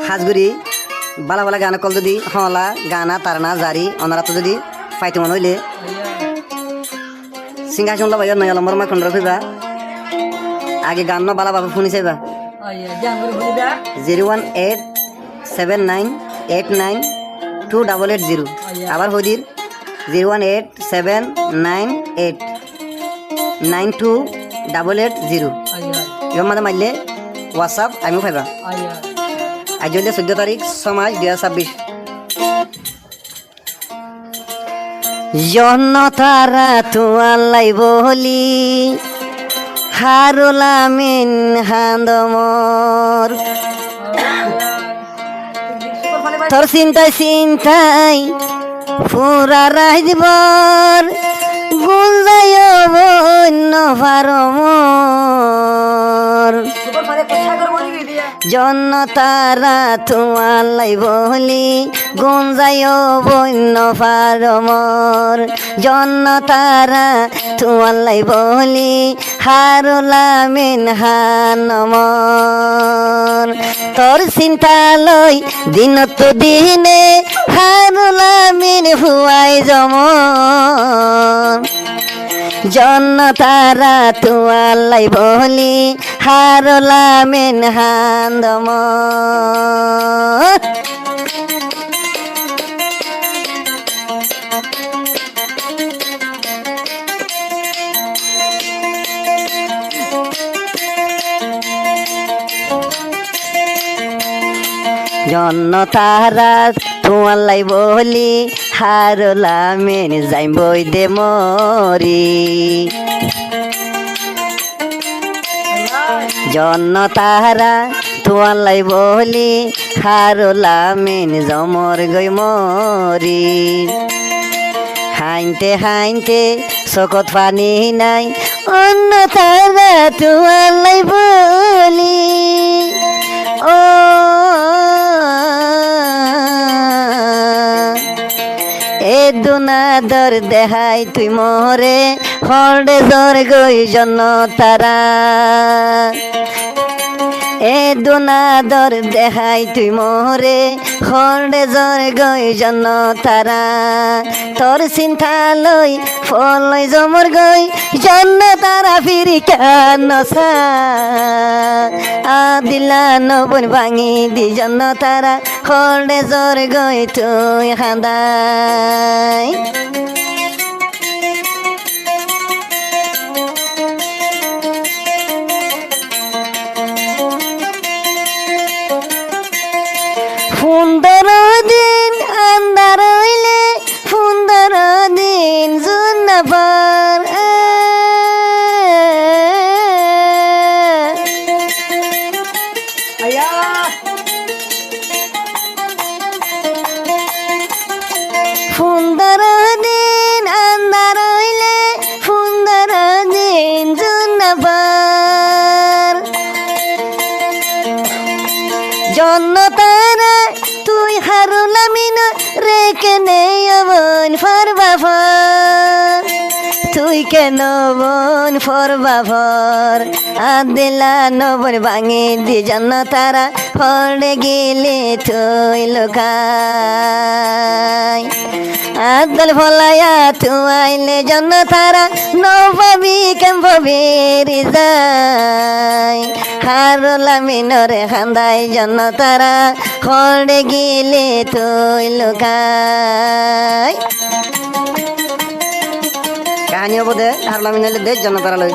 হাজগুড়ি বালা বালা গান কল যদি হলা গানা তারনা জারি অনারা তো যদি ফাইতে মন হইলে সিংহাসন লবাই নয় নম্বর মা খন্ডর ফিবা আগে গান ন বালা বাবা শুনি চাইবা 01879892890 আবার হদির 01879892890 এবার মাঝে মারলে হোয়াটসঅ্যাপ আমিও পাইবা আজ হইলে 14 তারিখ 6 মাস 2026 জনতারা তোয়ালাই বলি হারুলামিন হান্দমর তোর চিন্তায় চিন্তায় পুরা রাজবর গুঞ্জায় বন্য ফারমর জনতারা তোমালাই বলি গুঞ্জায় বন্য ফারমর জনতারা তোমালাই বলি হারুলামিন হানমর তোর চিন্তা লই দিনত দিনে হারুলামিন হুয়াই জমর জনতারা তোয়ালাই বলি হারুলামিন হান্দমর জনতারা তোয়ালাই বলি হারুলামিন যাইবই দে মরি জনতারা তোয়ালাই বলি হারুলামিন জমর গই মরি হাইনতে হাইনতে চকত পানি নাই অন্য তারা তোয়ালাই বলি ও এ দুনাদর দেহাই তুই মোরে হরে জোর গই জন্য তারা এ দুনাদর দেহাই তুই মোরে হরে জোর গই জন্য তারা তোর চিন্তা লই ফলই জমর গই জন্য তারা ফিরি কেন আদিলা নবন ভাঙি দি জন্য তারা হরে জোর গই তুই খান্দাই সুন্দর দিন আন্দার হইলে সুন্দর দিন জুনাবার সুন্দর দিন আন্দার হইলে সুন্দর দিন জুনাবার জন্নতারা তুই হারুলামিন রেখে নেই বন ফরবাফর তুই কেন বন ফরবাফর আদিলা নবন ভাঙি দি জন্নতারা হরে গেলে তুই লোকাই আদল ফলাইয়া তুয়াইলে জন্নতারা নবাবি কেম্পবেরি যায় হারুলামিনরে খান্দাই জন্নতারা হরে গেলে তুই লোকাই কাহিনী হব দে হারুলামিনলে দে জন্নতারা লই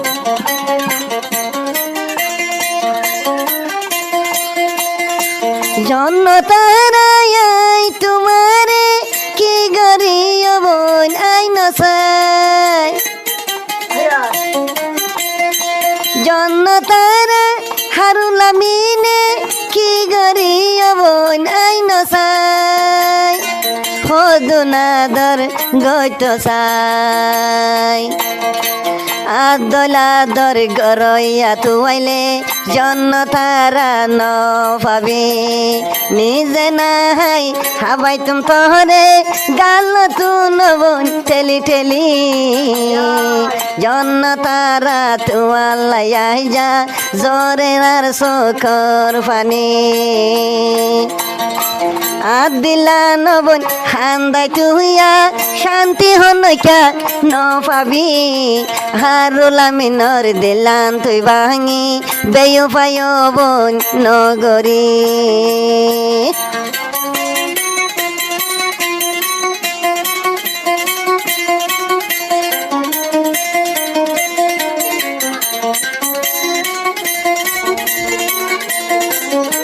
জন্নতারাই তোমারে কি গরিয় বোন আই নসাই জন্নতারা হারুলামিনে কি গরিয় বোন আই নসাই হদুনাদর গইত সাই আদলাদর গরইয়া তুয়াইলে জন্নতারা ন পাবি নিজে নাই হাবাই তুম তহরে গাল তু নবন ঠেলি ঠেলি জন্নতারা তুয়ালাই যা জোরে আর চোখর পানি দিলা নবন হান্দাই তুইয়া শান্তি হনকা ন পাবি হারুল আমিনর দিলান তুই ভাঙি বেয় পায় বন নগরী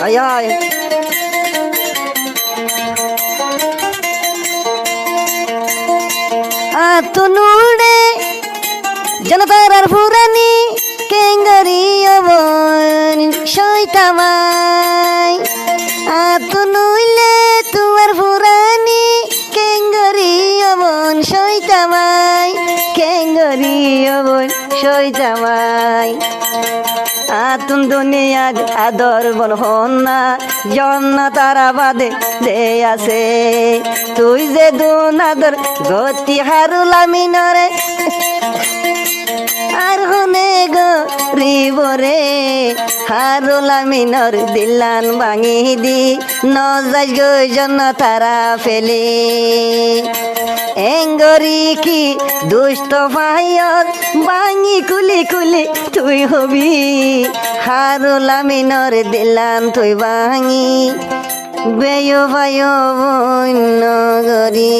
আয় আয় তুনুড়ে জনতার ফুরানি কেঙ্গরি অবন শৈতামাই তুনুইলে তোমার ফুরানি কেঙ্গরি অবন শৈতামাই কেঙ্গরি অবন শৈতামাই আতুন দুনিয়ার আদর বল হন্না জন্য তারা বাদে দে আছে তুই যে দুনাদর গতি হারুল আমিনরে আর হনে গো রিবরে হারুল আমিনর দিলান ভাঙি দি নজাজ গো জন্য তারা ফেলে এঙ্গরি কি দুষ্ট ভাইয়ত ভাঙি কুলি কুলি তুই হবি হারুল আমিনর দিলান তুই ভাঙি বেয় ভাই নগরী।